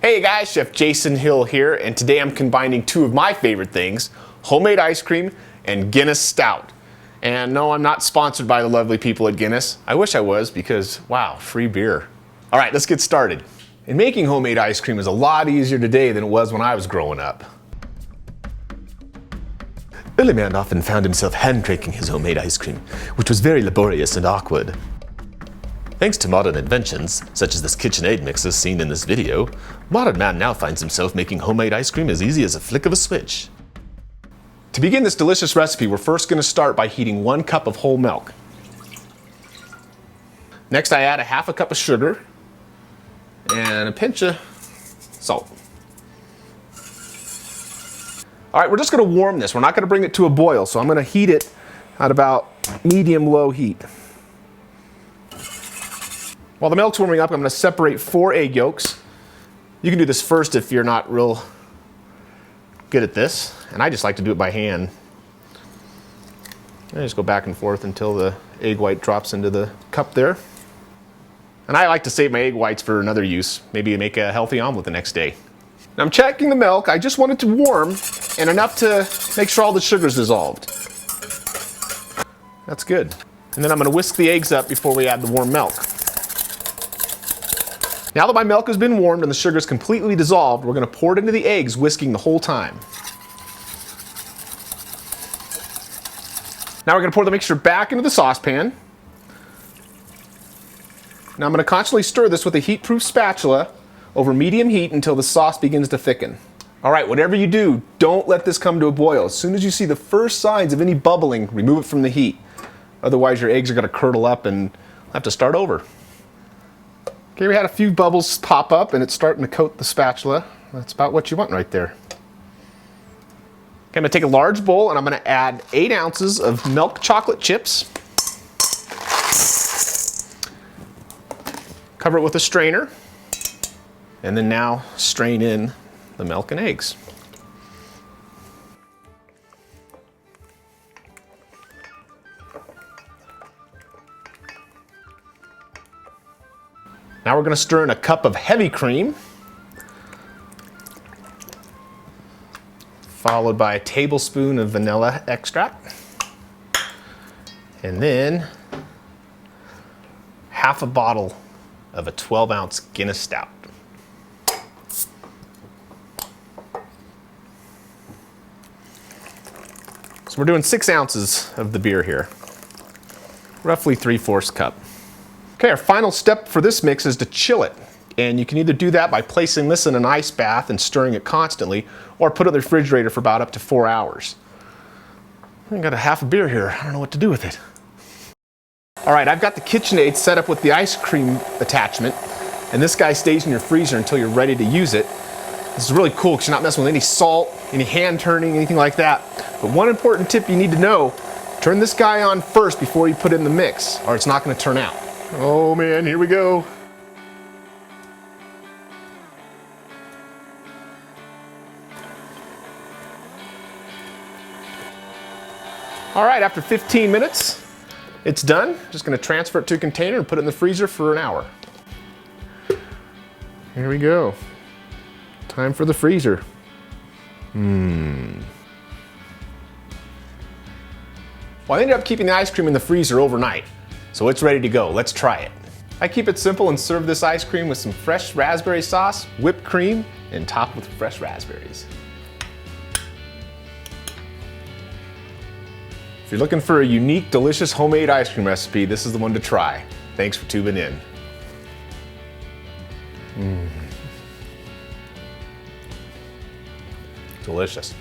Hey guys, Chef Jason Hill here, and today I'm combining two of my favorite things, homemade ice cream and Guinness Stout. And no, I'm not sponsored by the lovely people at Guinness. I wish I was because, wow, free beer. All right, let's get started. And making homemade ice cream is a lot easier today than it was when I was growing up. Billy Man often found himself hand-cranking his homemade ice cream, which was very laborious and awkward. Thanks to modern inventions, such as this KitchenAid mixer seen in this video, modern man now finds himself making homemade ice cream as easy as a flick of a switch. To begin this delicious recipe, we're first going to start by heating 1 cup of whole milk. Next, I add a half a cup of sugar and a pinch of salt. All right, we're just going to warm this. We're not going to bring it to a boil, so I'm going to heat it at about medium-low heat. While the milk's warming up, I'm going to separate 4 egg yolks. You can do this first if you're not real good at this, and I just like to do it by hand. I just go back and forth until the egg white drops into the cup there. And I like to save my egg whites for another use, maybe make a healthy omelet the next day. Now I'm checking the milk. I just want it to warm and enough to make sure all the sugar's dissolved. That's good. And then I'm going to whisk the eggs up before we add the warm milk. Now that my milk has been warmed and the sugar is completely dissolved, we're going to pour it into the eggs, whisking the whole time. Now we're going to pour the mixture back into the saucepan. Now I'm going to constantly stir this with a heat-proof spatula over medium heat until the sauce begins to thicken. All right, whatever you do, don't let this come to a boil. As soon as you see the first signs of any bubbling, remove it from the heat. Otherwise your eggs are going to curdle up and you'll have to start over. Okay, we had a few bubbles pop up and it's starting to coat the spatula. That's about what you want right there. Okay, I'm going to take a large bowl and I'm going to add 8 ounces of milk chocolate chips. Cover it with a strainer. And then now strain in the milk and eggs. Now we're going to stir in a cup of heavy cream, followed by a tablespoon of vanilla extract, and then half a bottle of a 12-ounce Guinness Stout. So we're doing 6 ounces of the beer here, roughly 3/4 cup. Okay, our final step for this mix is to chill it. And you can either do that by placing this in an ice bath and stirring it constantly, or put it in the refrigerator for about up to 4 hours. I got a half a beer here. I don't know what to do with it. All right, I've got the KitchenAid set up with the ice cream attachment, and this guy stays in your freezer until you're ready to use it. This is really cool because you're not messing with any salt, any hand turning, anything like that. But one important tip you need to know, turn this guy on first before you put it in the mix, or it's not going to turn out. Oh man, here we go. All right, after 15 minutes, it's done. Just going to transfer it to a container and put it in the freezer for an hour. Here we go. Time for the freezer. Well, I ended up keeping the ice cream in the freezer overnight. So it's ready to go. Let's try it. I keep it simple and serve this ice cream with some fresh raspberry sauce, whipped cream, and topped with fresh raspberries. If you're looking for a unique, delicious homemade ice cream recipe, this is the one to try. Thanks for tuning in. Delicious.